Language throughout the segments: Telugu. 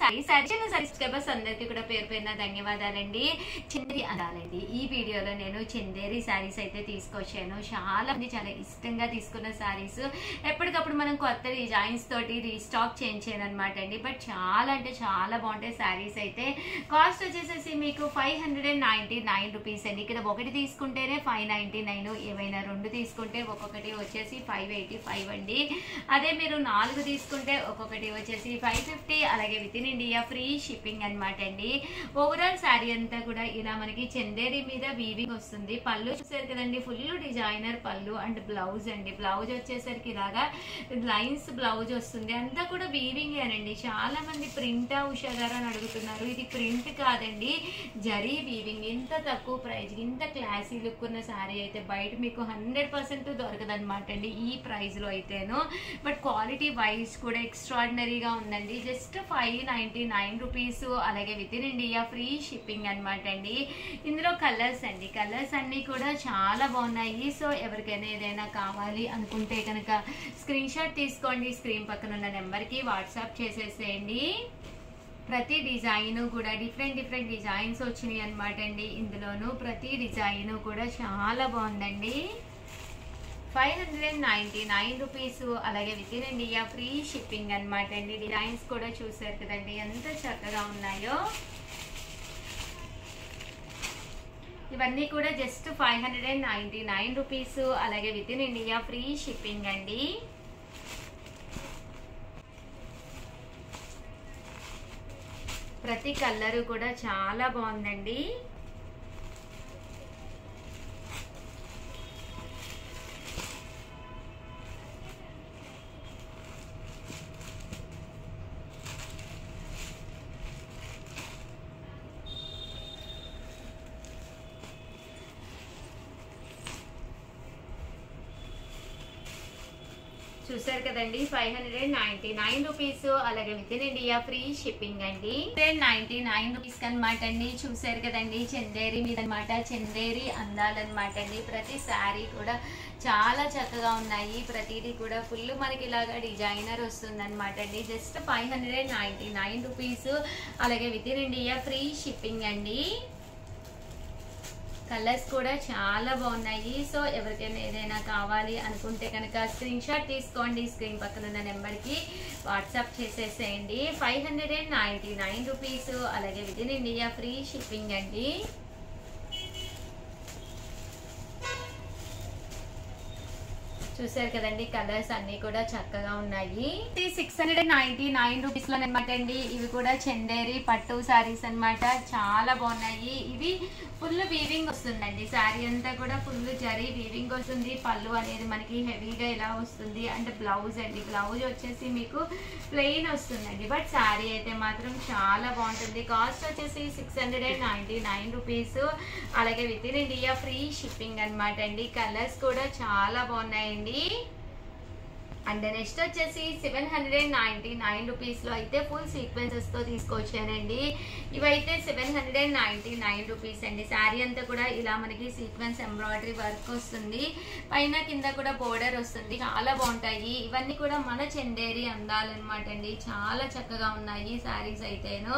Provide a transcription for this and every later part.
సబ్స్క్రైబర్స్ అందరికీ కూడా పేరు పేరున ధన్యవాదాలండి. చందేరి అందాలండి. ఈ వీడియోలో నేను చందేరి శారీస్ అయితే తీసుకొచ్చాను. చాలా మంది చాలా ఇష్టంగా తీసుకున్న శారీస్. ఎప్పటికప్పుడు మనం కొత్త డిజైన్స్ తోటి రీస్టాక్ చేయించాను అనమాట అండి. బట్ చాలా అంటే చాలా బాగుంటాయి శారీస్ అయితే. కాస్ట్ వచ్చేసేసి మీకు 599 రూపీస్ అండి. ఇక్కడ ఒకటి తీసుకుంటేనే 599, ఏవైనా రెండు తీసుకుంటే ఒక్కొక్కటి వచ్చేసి 585 అండి. అదే మీరు 4 తీసుకుంటే ఒక్కొక్కటి వచ్చేసి 550. అలాగే with in India free shipping అనమాట అండి. ఓవరాల్ శారీ అంతా కూడా ఇలా మనకి చందేరి మీద వీవింగ్ వస్తుంది. పళ్ళు చూసారు కదండి, ఫుల్ డిజైనర్ పళ్ళు అండ్ బ్లౌజ్ అండి. బ్లౌజ్ వచ్చేసరికి ఇలాగా లైన్స్ బ్లౌజ్ వస్తుంది. అంతా కూడా వీవింగ్ అనండి. చాలా మంది ప్రింట్ ఉషా గారు అని అడుగుతున్నారు. ఇది ప్రింట్ కాదండి, జరీ వీవింగ్. ఇంత తక్కువ ప్రైస్, ఇంత క్లాసీ లుక్ ఉన్న శారీ అయితే బయట మీకు 100% దొరకదు అనమాట అండి ఈ ప్రైస్ లో అయితేను. బట్ క్వాలిటీ వైజ్ కూడా ఎక్స్ట్రాడినరీగా ఉందండి. Just 599 rupees. అలాగే with in India free shipping అనమాట అండి. ఇందులో కలర్స్ అండి, కలర్స్ అన్ని కూడా చాలా బాగున్నాయి. సో ఎవరికైనా ఏదైనా కావాలి అనుకుంటే కనుక స్క్రీన్ షాట్ తీసుకోండి. స్క్రీన్ పక్కన ఉన్న నెంబర్కి వాట్సాప్ చేసేసేయండి. ప్రతి డిజైన్ కూడా డిఫరెంట్ డిజైన్స్ వచ్చినాయి అనమాట అండి. ఇందులోనూ ప్రతి డిజైన్ కూడా చాలా బాగుందండి. 599 రూపీస్. అలాగే with in India free shipping అనమాట అండి. డిజైన్స్ కూడా చూసారు కదండి ఎంత చక్కగా ఉన్నాయో. ఇవన్నీ కూడా జస్ట్ 599 రూపీస్. అలాగే with in India free shipping అండి. ప్రతి కలర్ కూడా చాలా బాగుందండి. చూసారు కదండి, 599 రూపీస్. అలాగే with in India free shipping అండి. 99 రూపీస్ అనమాట అండి. చూసారు కదండి, చందేరి మీద అనమాట, చందేరి అందాలన్నమాట అండి. ప్రతి శారీ కూడా చాలా చక్కగా ఉన్నాయి. ప్రతిదీ కూడా ఫుల్ మనకి ఇలాగా డిజైనర్ వస్తుంది అనమాట అండి. Just 599 rupees. అలాగే with in India free shipping అండి. కలర్స్ కూడా చాలా బాగున్నాయి. సో ఎవరికైనా ఏదైనా కావాలి అనుకుంటే కనుక స్క్రీన్ షాట్ తీసుకోండి. స్క్రీన్ పక్కన ఉన్న నెంబర్కి వాట్సాప్ చేసేసేయండి. 599 రూపీస్. అలాగే with in India free shipping అండి. చూసారు కదండి, కలర్స్ అన్ని కూడా చక్కగా ఉన్నాయి. 699 రూపీస్ లో అనమాట అండి. ఇవి కూడా చందేరి పట్టు శారీస్ అన్నమాట. చాలా బాగున్నాయి. ఇవి ఫుల్ వీవింగ్ వస్తుందండి. శారీ అంతా కూడా ఫుల్ జరీ వీవింగ్ వస్తుంది. పళ్ళు అనేది మనకి హెవీగా ఇలా వస్తుంది. అండ్ బ్లౌజ్ అండి, బ్లౌజ్ వచ్చేసి మీకు ప్లెయిన్ వస్తుందండి. బట్ శారీ అయితే మాత్రం చాలా బాగుంటుంది. కాస్ట్ వచ్చేసి 699 రూపీస్. అలాగే with in India free shipping అనమాట అండి. కలర్స్ కూడా చాలా బాగున్నాయండి. అండ్ నెక్స్ట్ వచ్చేసి 799 రూపీస్ లో అయితే ఫుల్ సీక్వెన్సెస్ తో తీసుకొచ్చానండి. ఇవైతే 799 రూపీస్ అండి. శారీ అంతా కూడా ఇలా మనకి సీక్వెన్స్ ఎంబ్రాయిడరీ వర్క్ వస్తుంది. పైన కింద కూడా బోర్డర్ వస్తుంది. చాలా బాగుంటాయి. ఇవన్నీ కూడా మన చందేరి అందాలన్నమాట అండి. చాలా చక్కగా ఉన్నాయి శారీస్ అయితేను.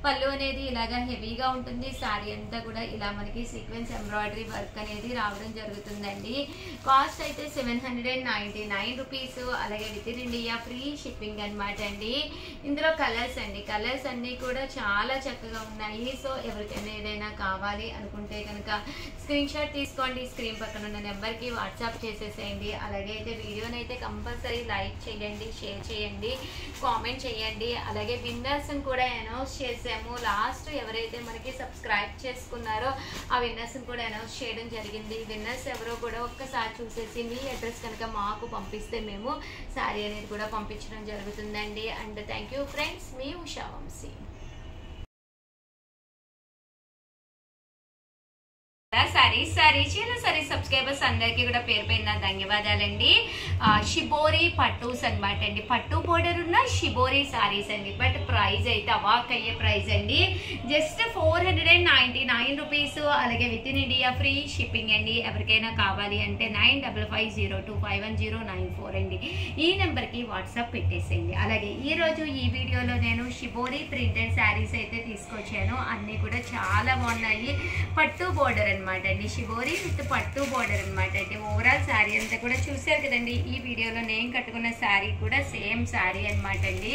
పళ్ళు అనేది ఇలాగా హెవీగా ఉంటుంది. శారీ అంతా కూడా ఇలా మనకి సీక్వెన్స్ ఎంబ్రాయిడరీ వర్క్ అనేది రావడం జరుగుతుందండి. కాస్ట్ అయితే 799 రూపీస్. అలాగే with in India free shipping అనమాట అండి. ఇందులో కలర్స్ అండి, కలర్స్ అన్ని కూడా చాలా చక్కగా ఉన్నాయి. సో ఎవరికైనా ఏదైనా కావాలి అనుకుంటే కనుక స్క్రీన్ షాట్ తీసుకోండి. స్క్రీన్ పక్కన ఉన్న నెంబర్కి వాట్సాప్ చేసేసేయండి. అలాగే అయితే వీడియోని అయితే కంపల్సరీ లైక్ చేయండి, షేర్ చేయండి, కామెంట్ చేయండి. అలాగే విన్నర్స్ కూడా అనౌన్స్ చేసాము. లాస్ట్ ఎవరైతే మనకి సబ్స్క్రైబ్ చేసుకున్నారో ఆ విన్నర్స్ కూడా అనౌన్స్ చేయడం జరిగింది. విన్నర్స్ ఎవరో కూడా ఒక్కసారి చూసేసి మీ అడ్రస్ కనుక మాకు పంపిస్తే మేము శారీ అనేది కూడా పంపించడం జరుగుతుందండి. అండ్ థ్యాంక్ యూ ఫ్రెండ్స్, మీ ఉషా వంశీ. సారీ చీర సారీ సబ్స్క్రైబర్స్ అందరికీ కూడా పేరు పేరున ధన్యవాదాలండి. షిబోరి పట్టూస్ అనమాట అండి. పట్టు బోర్డర్ ఉన్న షిబోరి సారీస్ అండి. బట్ ప్రైస్ అయితే అవాక్ అయ్యే ప్రైస్ అండి. Just 499 rupees. అలాగే with in India free shipping అండి. ఎవరికైనా కావాలి అంటే 9550251094 అండి. ఈ నెంబర్కి వాట్సాప్ పెట్టేసేయండి. అలాగే ఈరోజు ఈ వీడియోలో నేను షిబోరి ప్రింటెడ్ శారీస్ అయితే తీసుకొచ్చాను. అన్నీ కూడా చాలా బాగున్నాయి. పట్టు బోర్డర్ అనమాట అండి. షిబోరి విత్ పట్టు బోర్డర్ అనమాట అండి. ఓవరాల్ శారీ అంతా కూడా చూసారు కదండి. ఈ వీడియోలో నేను కట్టుకున్న శారీ కూడా సేమ్ శారీ అనమాట అండి.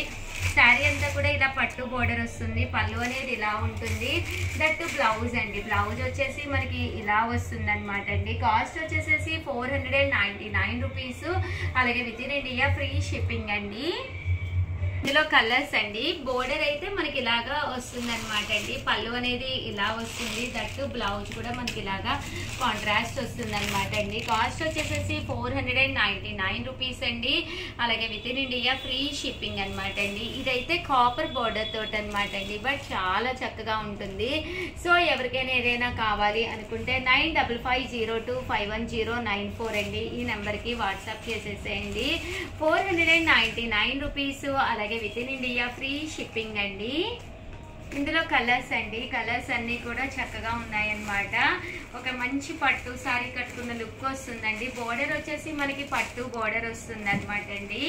శారీ అంతా కూడా ఇలా పట్టు బోర్డర్ వస్తుంది. పళ్ళు అనేది ఇలా ఉంటుంది. దట్టు బ్లౌజ్ అండి. బ్లౌజ్ వచ్చేసి మనకి ఇలా వస్తుంది అనమాట అండి. కాస్ట్ వచ్చేసేసి 499 రూపీస్. అలాగే with in India free shipping అండి. ఇందులో కలర్స్ అండి. బోర్డర్ అయితే మనకి ఇలాగా వస్తుంది అనమాట అండి. పళ్ళు అనేది ఇలా వస్తుంది. దట్టు బ్లౌజ్ కూడా మనకి ఇలాగా కాంట్రాస్ట్ వస్తుంది అనమాట అండి. కాస్ట్ వచ్చేసేసి 499 రూపీస్ అండి. అలాగే with in India free shipping అనమాట అండి. ఇదైతే కాపర్ బోర్డర్ తోటి అనమాట అండి. బట్ చాలా చక్కగా ఉంటుంది. సో ఎవరికైనా ఏదైనా కావాలి అనుకుంటే 9550251094 అండి. ఈ నెంబర్కి వాట్సాప్ చేసేసేయండి. 499 రూపీస్. అలాగే with in India free shipping అండి. ఇందులో కలర్స్ అండి. కలర్స్ అన్నీ కూడా చక్కగా ఉన్నాయన్నమాట. ఒక మంచి పట్టు సారీ కట్టుకున్న లుక్ వస్తుందండి. బోర్డర్ వచ్చేసి మనకి పట్టు బోర్డర్ వస్తుంది అనమాట అండి.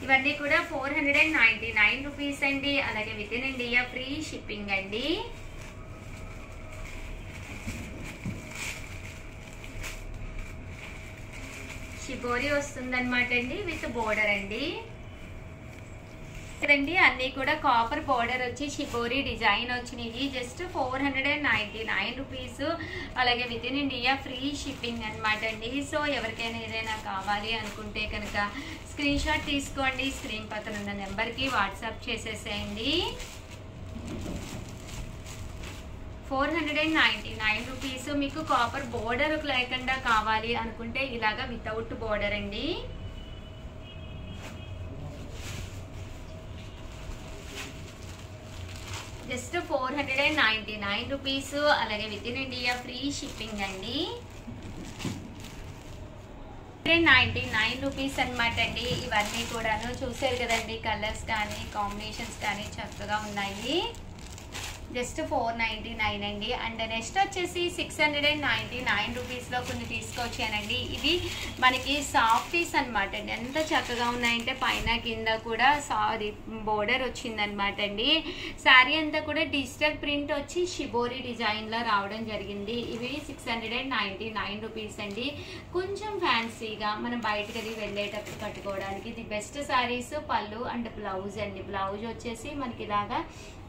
ఇవన్నీ కూడా 499 రూపీస్ అండి. అలాగే with in India free shipping అండి. షిబోరి వస్తుంది అనమాట అండి. విత్ బోర్డర్ అండి. ఇక్కడండి అన్ని కూడా కాపర్ బోర్డర్ వచ్చి షిబోరి డిజైన్ వచ్చినాయి. Just 499 rupees. అలాగే with in India free shipping అనమాట అండి. సో ఎవరికైనా ఏదైనా కావాలి అనుకుంటే కనుక స్క్రీన్ షాట్ తీసుకోండి. స్క్రీన్ పక్కన ఉన్న నెంబర్కి వాట్సాప్ చేసేసేయండి. 499 రూపీస్. మీకు కాపర్ బోర్డర్ లేకుండా కావాలి అనుకుంటే ఇలాగా వితౌట్ బోర్డర్ అండి. Just 499 rupees. అలాగే with in India free shipping అండి. 99 రూపీస్ అనమాట అండి. ఇవన్నీ కూడాను చూసారు కదండి. కలర్స్ కానీ కాంబినేషన్స్ కానీ చక్కగా ఉన్నాయి. జస్ట్ 499 అండి. అండ్ నెక్స్ట్ వచ్చేసి 699 రూపీస్లో కొన్ని తీసుకొచ్చానండి. ఇవి మనకి సాఫ్టీస్ అనమాట అండి. ఎంత చక్కగా ఉన్నాయంటే పైన కింద కూడా బోర్డర్ వచ్చిందనమాట అండి. శారీ అంతా కూడా డిజిటల్ ప్రింట్ వచ్చి షిబోరి డిజైన్లో రావడం జరిగింది. ఇవి 699 రూపీస్ అండి. కొంచెం ఫ్యాన్సీగా మనం బయటకి వెళ్ళేటప్పుడు కట్టుకోవడానికి ఇది బెస్ట్ శారీస్. పళ్ళు అండ్ బ్లౌజ్ అండి. బ్లౌజ్ వచ్చేసి మనకి ఇలాగా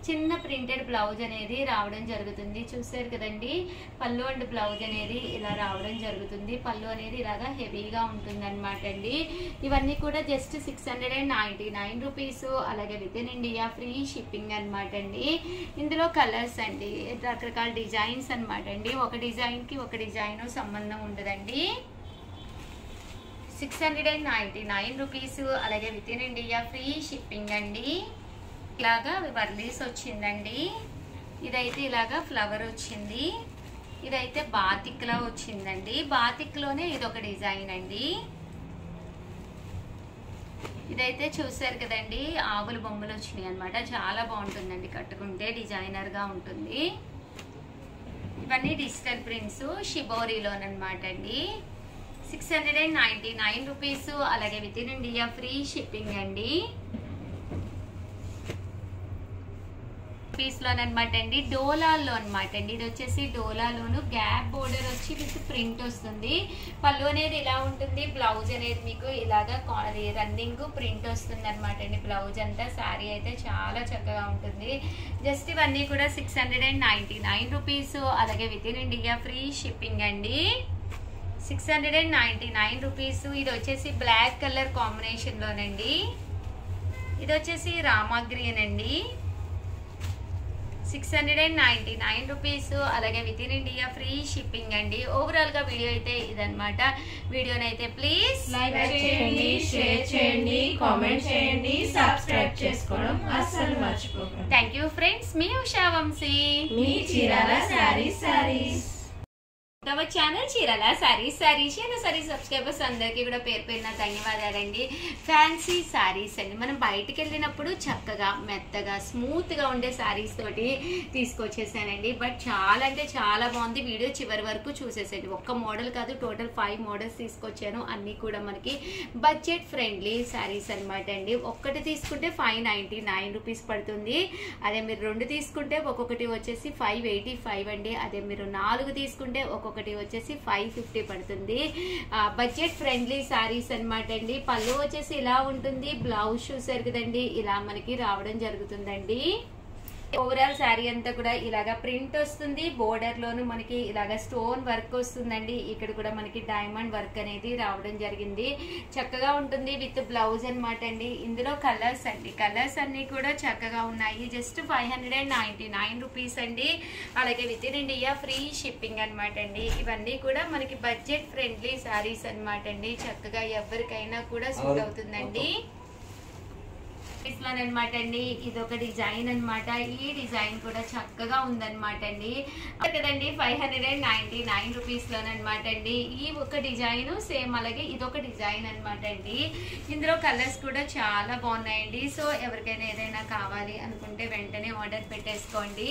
చిన్న ప్రింటెడ్ బ్లౌజ్ అనేది రావడం జరుగుతుంది. చూసారు కదండి. పళ్ళు అండ్ బ్లౌజ్ అనేది ఇలా రావడం జరుగుతుంది. పళ్ళు అనేది ఇలాగా హెవీగా ఉంటుంది అనమాట అండి. ఇవన్నీ కూడా జస్ట్ 699 రూపీస్. అలాగే with in India free shipping అనమాట అండి. ఇందులో కలర్స్ అండి. రకరకాల డిజైన్స్ అనమాట అండి. ఒక డిజైన్కి ఒక డిజైన్ సంబంధం ఉండదండి. 699 రూపీస్. అలాగే with in India free shipping అండి. ఇలాగా వర్లీస్ వచ్చిందండి. ఇదైతే ఇలాగా ఫ్లవర్ వచ్చింది. ఇదైతే బాతిక్లా వచ్చిందండి. బాతిక్లోనే ఇదొక డిజైన్ అండి. ఇదైతే చూసారు కదండి. ఆవుల బొమ్మలు వచ్చినాయి అనమాట. చాలా బాగుంటుందండి కట్టుకుంటే. డిజైనర్గా ఉంటుంది. ఇవన్నీ డిజిటల్ ప్రింట్స్ షిబోరిలోనమాట అండి. 699 రూపీస్. అలాగే with in India free shipping అండి. పీస్లోనమాట అండి. డోలాలో అనమాట అండి. ఇది వచ్చేసి డోలాలోను గ్యాప్ బోర్డర్ వచ్చి విత్ ప్రింట్ వస్తుంది. పళ్ళు అనేది ఇలా ఉంటుంది. బ్లౌజ్ అనేది మీకు ఇలాగా రన్నింగ్ ప్రింట్ వస్తుంది అనమాట అండి. బ్లౌజ్ అంతా శారీ అయితే చాలా చక్కగా ఉంటుంది. జస్ట్ ఇవన్నీ కూడా 699 రూపీస్. అలాగే with in India free shipping అండి. 699 రూపీస్. ఇది వచ్చేసి బ్లాక్ కలర్ కాంబినేషన్లోనండి. ఇది వచ్చేసి రామా గ్రీన్ అండి. 699 రూపీస్. అలాగే with in India free shipping అండి. ఓవరాల్ గా వీడియో అయితే ఇదన్నమాట. వీడియోనైతే ప్లీజ్ లైక్ చేయండి, షేర్ చేయండి, కామెంట్ చేయండి, సబ్స్క్రైబ్ చేసుకోవడం అస్సలు మర్చిపోకండి. Thank you friends. మీ ఉషా వంశీ, మీ చీరాల సారీస్. ఛానల్ చీరాల సారీస్ సబ్స్క్రైబర్స్ అందరికీ కూడా పేరు పేరున ధన్యవాదాలండి. ఫ్యాన్సీ సారీస్ అండి. మనం బయటికి వెళ్ళినప్పుడు చక్కగా మెత్తగా స్మూత్ గా ఉండే సారీస్ తోటి తీసుకొచ్చేసానండి. బట్ చాలా అంటే చాలా బాగుంది. వీడియో చివరి వరకు చూసేసండి. ఒక్క మోడల్ కాదు, టోటల్ 5 మోడల్స్ తీసుకొచ్చాను. అన్ని కూడా మనకి బడ్జెట్ ఫ్రెండ్లీ సారీస్ అనమాట అండి. ఒక్కటి తీసుకుంటే 599 రూపీస్ పడుతుంది. అదే మీరు 2 తీసుకుంటే ఒక్కొక్కటి వచ్చేసి 585 అండి. అదే మీరు 4 తీసుకుంటే ఒక్కొక్కటి వచ్చేసి 550 పడుతుంది. బడ్జెట్ ఫ్రెండ్లీ సారీస్ అనమాట అండి. పళ్ళు వచ్చేసి ఇలా ఉంటుంది. బ్లౌజ్ చూసారు కదండి, ఇలా మనకి రావడం జరుగుతుందండి. ఓవరాల్ శారీ అంతా కూడా ఇలాగా ప్రింట్ వస్తుంది. బోర్డర్ లోను మనకి ఇలాగా స్టోన్ వర్క్ వస్తుందండి. ఇక్కడ కూడా మనకి డైమండ్ వర్క్ అనేది రావడం జరిగింది. చక్కగా ఉంటుంది విత్ బ్లౌజ్ అనమాట అండి. ఇందులో కలర్స్ అండి, కలర్స్ అన్ని కూడా చక్కగా ఉన్నాయి. జస్ట్ 599 రూపీస్ అండి. అలాగే with in India free shipping అనమాట అండి. ఇవన్నీ కూడా మనకి బడ్జెట్ ఫ్రెండ్లీ శారీస్ అనమాట అండి. చక్కగా ఎవరికైనా కూడా సూట్ అవుతుందండి. అనమాట అండి. ఇది ఒక డిజైన్ అనమాట. ఈ డిజైన్ కూడా చక్కగా ఉందన్నమాట అండి. కదండి 599 రూపీస్ లోనమాట అండి. ఈ ఒక డిజైన్ సేమ్, అలాగే ఇదొక డిజైన్ అనమాట అండి. ఇందులో కలర్స్ కూడా చాలా బాగున్నాయండి. సో ఎవరికైనా ఏదైనా కావాలి అనుకుంటే వెంటనే ఆర్డర్ పెట్టేసుకోండి.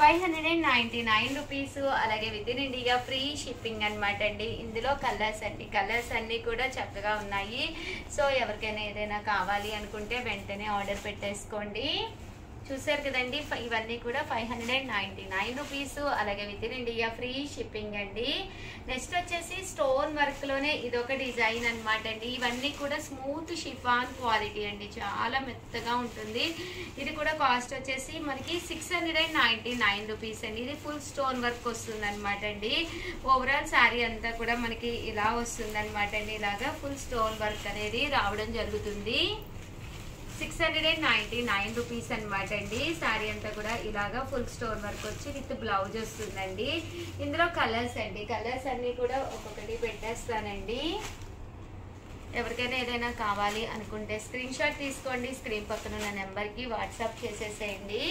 599 రూపీస్. అలాగే with in India free shipping అనమాట అండి. ఇందులో కలర్స్ అండి, కలర్స్ అన్ని కూడా చక్కగా ఉన్నాయి. సో ఎవరికైనా ఏదైనా కావాలి అనుకుంటే వెంటనే ఆర్డర్ పెట్టేసుకోండి. చూసారు కదండి, ఇవన్నీ కూడా 599 రూపీస్. అలాగే with in India free shipping అండి. నెక్స్ట్ వచ్చేసి స్టోన్ వర్క్ లోనే ఇదొక డిజైన్ అనమాట అండి. ఇవన్నీ కూడా స్మూత్ షిఫాన్ క్వాలిటీ అండి. చాలా మెత్తగా ఉంటుంది. ఇది కూడా కాస్ట్ వచ్చేసి మనకి 699 రూపీస్ అండి. ఇది ఫుల్ స్టోన్ వర్క్ వస్తుంది అనమాట అండి. ఓవరాల్ శారీ అంతా కూడా మనకి ఇలా వస్తుంది అనమాట అండి. ఇలాగా ఫుల్ స్టోన్ వర్క్ అనేది రావడం జరుగుతుంది. 699 రూపీస్ అనమాట అండి. శారీ అంతా కూడా ఇలాగా ఫుల్ స్టోన్ వర్క్ వచ్చి విత్ బ్లౌజ్ వస్తుందండి. ఇందులో కలర్స్ అండి, కలర్స్ అన్ని కూడా ఒక్కొక్కటి పెట్టేస్తానండి. ఎవరికైనా ఏదైనా కావాలి అనుకుంటే స్క్రీన్ షాట్ తీసుకోండి. స్క్రీన్ పక్కన ఉన్న నెంబర్కి వాట్సాప్ చేసేసేయండి.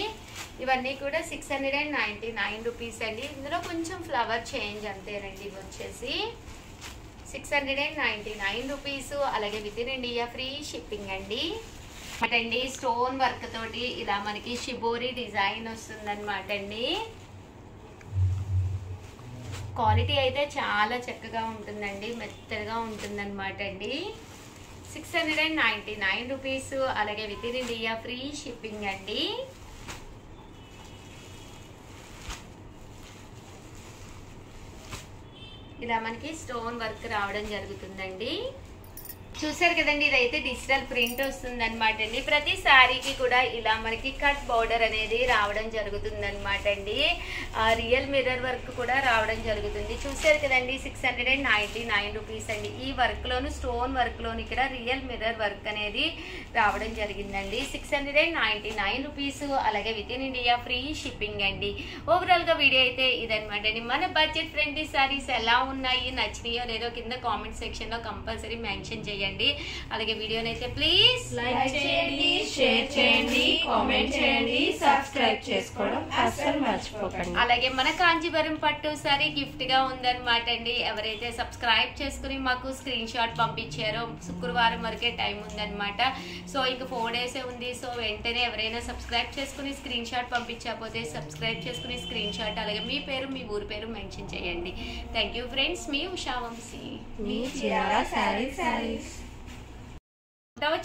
ఇవన్నీ కూడా 699 రూపీస్ అండి. ఇందులో కొంచెం ఫ్లవర్ చేంజ్ అంతేనండి. ఇవి వచ్చేసి 699 రూపీస్. అలాగే with in India free shipping అండి. అండి స్టోన్ వర్క్ తోటి ఇలా మనకి షిబోరి డిజైన్ వస్తుంది అనమాట అండి. క్వాలిటీ అయితే చాలా చక్కగా ఉంటుందండి, మెత్తగా ఉంటుంది అనమాట అండి. 699 రూపీస్. అలాగే with in India free shipping అండి. ఇలా మనకి స్టోన్ వర్క్ రావడం జరుగుతుందండి. చూసారు కదండి, ఇదైతే డిజిటల్ ప్రింట్ వస్తుంది అనమాట అండి. ప్రతి శారీకి కూడా ఇలా మనకి కట్ బోర్డర్ అనేది రావడం జరుగుతుంది అనమాట అండి. రియల్ మిర్రర్ వర్క్ కూడా రావడం జరుగుతుంది. చూసారు కదండి, 699 రూపీస్ అండి. ఈ వర్క్ లోను స్టోన్ వర్క్ లోను ఇక్కడ రియల్ మిర్రర్ వర్క్ అనేది రావడం జరిగిందండి. 699 రూపీస్. అలాగే with in India free shipping అండి. ఓవరాల్ గా వీడియో అయితే ఇదనమాట అండి. మన బడ్జెట్ ఫ్రెండ్లీ శారీస్ ఎలా ఉన్నాయి, నచ్చినాయో లేదో కింద కామెంట్ సెక్షన్ లో కంపల్సరీ మెన్షన్ చేయండి. అలాగే వీడియోనైతే ప్లీజ్ లైక్ చేయండి, షేర్ చేయండి, కామెంట్ చేయండి, సబ్స్క్రైబ్ చేసుకోవడం అస్సలు మర్చిపోకండి. అలాగే మన కాంచీవరం పట్టు సారీ గిఫ్ట్ గా ఉందన్నమాట అండి. ఎవరైతే సబ్స్క్రైబ్ చేసుకుని మాకు స్క్రీన్ షాట్ పంపించారో శుక్రవారం వరకే టైం ఉందన్నమాట. సో ఇంక 4 days ఉంది. సో వెంటనే ఎవరైనా సబ్స్క్రైబ్ చేసుకుని స్క్రీన్ షాట్ పంపించకపోతే సబ్స్క్రైబ్ చేసుకుని స్క్రీన్ షాట్ అలాగే మీ పేరు మీ ఊరి పేరు మెన్షన్ చేయండి. Thank you friends. మీ ఉషా వంశీ, మీ చీరాల సారీస్.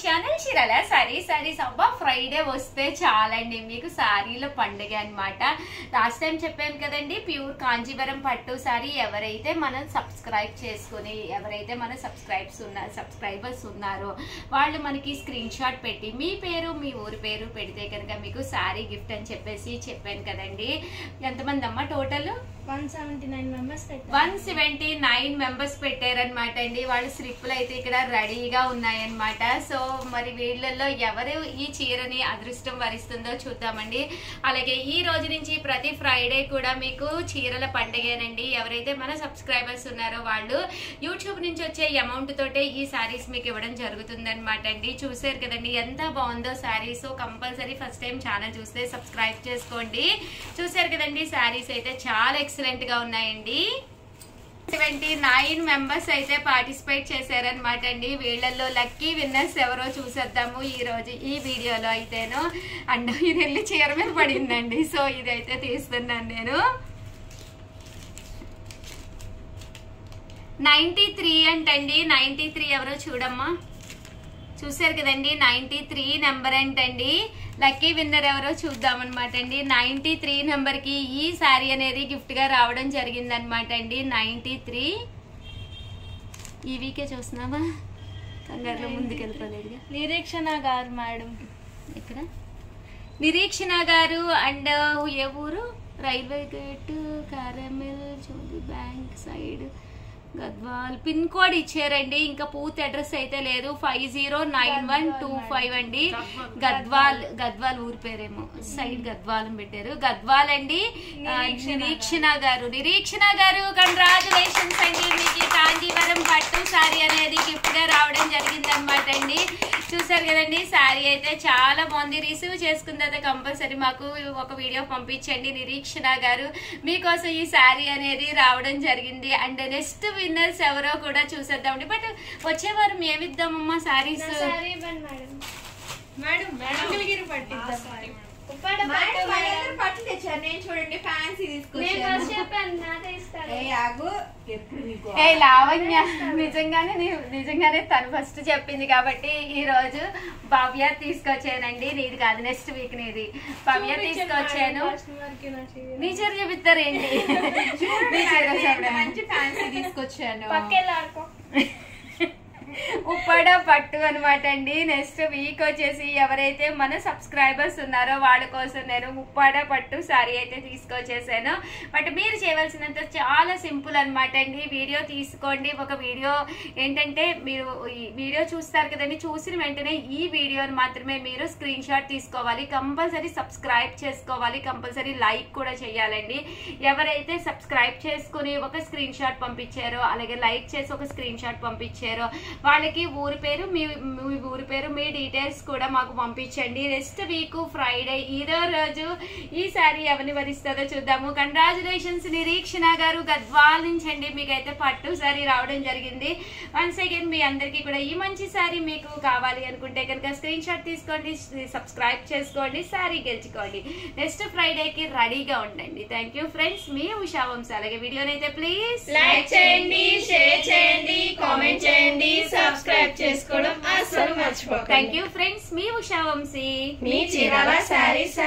ఛానల్ చీరాల సారీస్. అబ్బా ఫ్రైడే వస్తే చాలండి మీకు శారీలో పండుగ అనమాట. లాస్ట్ టైం చెప్పాను కదండి, ప్యూర్ కాంజీవరం పట్టు శారీ ఎవరైతే మనం సబ్స్క్రైబ్ చేసుకుని ఎవరైతే మన సబ్స్క్రైబర్స్ ఉన్నారో వాళ్ళు మనకి స్క్రీన్ షాట్ పెట్టి మీ పేరు మీ ఊరి పేరు పెడితే కనుక మీకు శారీ గిఫ్ట్ అని చెప్పేసి చెప్పాను కదండి. ఎంతమంది అమ్మ టోటల్? 179 మెంబర్స్ పెట్టారనమాట అండి. వాళ్ళు స్లిప్పులు అయితే ఇక్కడ రెడీగా ఉన్నాయన్నమాట. సో మరి వీళ్ళల్లో ఎవరు ఈ చీరని అదృష్టం వరిస్తుందో చూద్దామండి. అలాగే ఈ రోజు నుంచి ప్రతి ఫ్రైడే కూడా మీకు చీరల పండుగేనండి. ఎవరైతే మన సబ్స్క్రైబర్స్ ఉన్నారో వాళ్ళు యూట్యూబ్ నుంచి వచ్చే అమౌంట్ తోటే ఈ శారీస్ మీకు ఇవ్వడం జరుగుతుంది అనమాట అండి. చూసారు కదండి ఎంత బాగుందో sari. So compulsory first time channel చూస్తే సబ్స్క్రైబ్ చేసుకోండి. చూసారు కదండి శారీస్ అయితే చాలా ఎక్సలెంట్ గా ఉన్నాయండి. 79 మెంబర్స్ అయితే పార్టిసిపేట్ చేశారనమాట అండి. వీళ్ళల్లో లక్కీ విన్నర్స్ ఎవరో చూసేద్దాము ఈ రోజు ఈ వీడియోలో అయితేను. అండ్ ఇది వెళ్ళి చీర మీద పడిందండి. సో ఇదైతే తీస్తున్నాను నేను. 93 అంటండి. 93 ఎవరో చూడమ్మా. చూసారు కదండి 93 నెంబర్ అంటండి. లక్కీ విన్నర్ ఎవరో చూద్దాం అనమాట అండి. 93 నెంబర్ కి ఈ శారీ అనేది గిఫ్ట్ గా రావడం జరిగింది అనమాట అండి. 93 ఈ వీకే చూస్తున్నావా? కంగారులో ముందుకు వెళ్ళిపోలేదు. నిరీక్షణ గారు మేడం. ఇక్కడ నిరీక్షణ గారు. అండ్ ఏ ఊరు? రైల్వే గేట్, కారమిల్, చోది bank side, Gadwal. Pin code ఇచ్చారండి. ఇంకా పూర్తి అడ్రస్ అయితే లేదు. 509125 అండి. గద్వాల్ ఊరి పేరేమో. సైడ్ గద్వాల్ పెట్టారు. గద్వాల్ అండి. నిరీక్షణ గారు కంగ్రాచులేషన్స్ అండి. మీకు కాంజీవరం పట్టు శారీ అనేది గిఫ్ట్ గా రావడం జరిగింది అనమాట అండి. చూసారు కదండి శారీ అయితే చాలా బాగుంది. రిసీవ్ చేసుకున్న తర్వాత కంపల్సరీ మాకు ఒక వీడియో పంపించండి. నిరీక్షణ గారు మీకోసం ఈ శారీ అనేది రావడం జరిగింది. అండ్ నెక్స్ట్ విన్నర్స్ ఎవరో కూడా చూసేద్దామండి. బట్ వచ్చే వారం ఏమిద్దామమ్మా శారీస్? పట్టు తెచ్చారు. నేను చూడండి ఫ్యాన్సీ లావణ్య నిజంగానే తను ఫస్ట్ చెప్పింది కాబట్టి ఈ రోజు భవ్య తీసుకొచ్చానండి. నీది కాదు, నెక్స్ట్ వీక్ నీది. భవ్య తీసుకొచ్చాను. నీ చీర చూపిస్తారేంటి? మంచి ఫ్యాన్సీ తీసుకొచ్చాను. ఉప్పాడ పట్టు అనమాట అండి. నెక్స్ట్ వీక్ వచ్చేసి ఎవరైతే మన సబ్స్క్రైబర్స్ ఉన్నారో వాళ్ళ కోసం నేను ఉప్పాడ పట్టు సారీ అయితే తీసుకొచ్చేసాను. బట్ మీరు చేయవలసినంత చాలా సింపుల్ అనమాట అండి. వీడియో తీసుకోండి. ఒక వీడియో ఏంటంటే మీరు ఈ వీడియో చూస్తారు కదండి, చూసిన వెంటనే ఈ వీడియోని మాత్రమే మీరు స్క్రీన్ షాట్ తీసుకోవాలి. కంపల్సరీ సబ్స్క్రైబ్ చేసుకోవాలి. కంపల్సరీ లైక్ కూడా చేయాలండి. ఎవరైతే సబ్స్క్రైబ్ చేసుకుని ఒక స్క్రీన్ షాట్ పంపించారో, అలాగే లైక్ చేసి ఒక స్క్రీన్ షాట్ పంపించారో వాళ్ళకి ఊరి పేరు, మీ ఊరి పేరు, మీ డీటెయిల్స్ కూడా మాకు పంపించండి. నెక్స్ట్ వీక్ ఫ్రైడే ఇదో రోజు ఈ శారీ ఎవరిని వరిస్తుందో చూద్దాము. కంగ్రాచులేషన్స్ నిరీక్షణ గారు గద్వాల్ నుంచి అండి. మీకైతే పట్టు శారీ రావడం జరిగింది. వన్స్ అగైన్ మీ అందరికీ కూడా ఈ మంచి శారీ మీకు కావాలి అనుకుంటే కనుక స్క్రీన్ షాట్ తీసుకోండి, సబ్స్క్రైబ్ చేసుకోండి, శారీ గెలుచుకోండి. నెక్స్ట్ ఫ్రైడేకి రెడీగా ఉండండి. Thank you friends. మీ ఉషా వంశీ. అలాగే వీడియోనైతే ప్లీజ్ లైక్ చేయండి, షేర్ చేయండి, కామెంట్ చేయండి, సబ్స్క్రైబ్ చేసుకోవడం అస్సలు మర్చిపోకండి. Thank you friends. మీ ఉషా వంశీ. మీ చీరాల శారీస్.